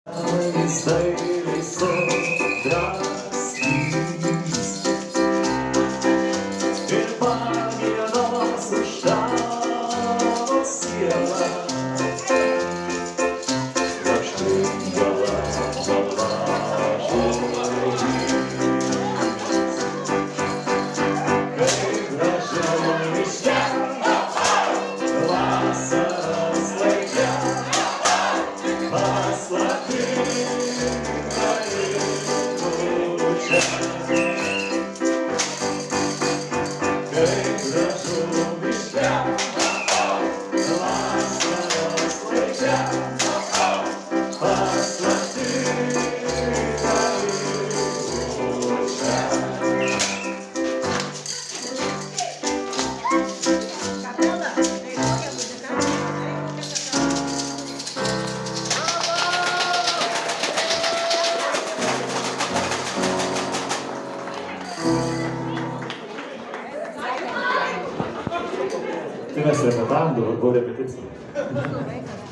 Listai drąski ir pagiedos už tavo sielą. Lakštingala galvažudys, kaip gražu miške vasaros laike Tai mes repetavom, dabar buvo repeticija.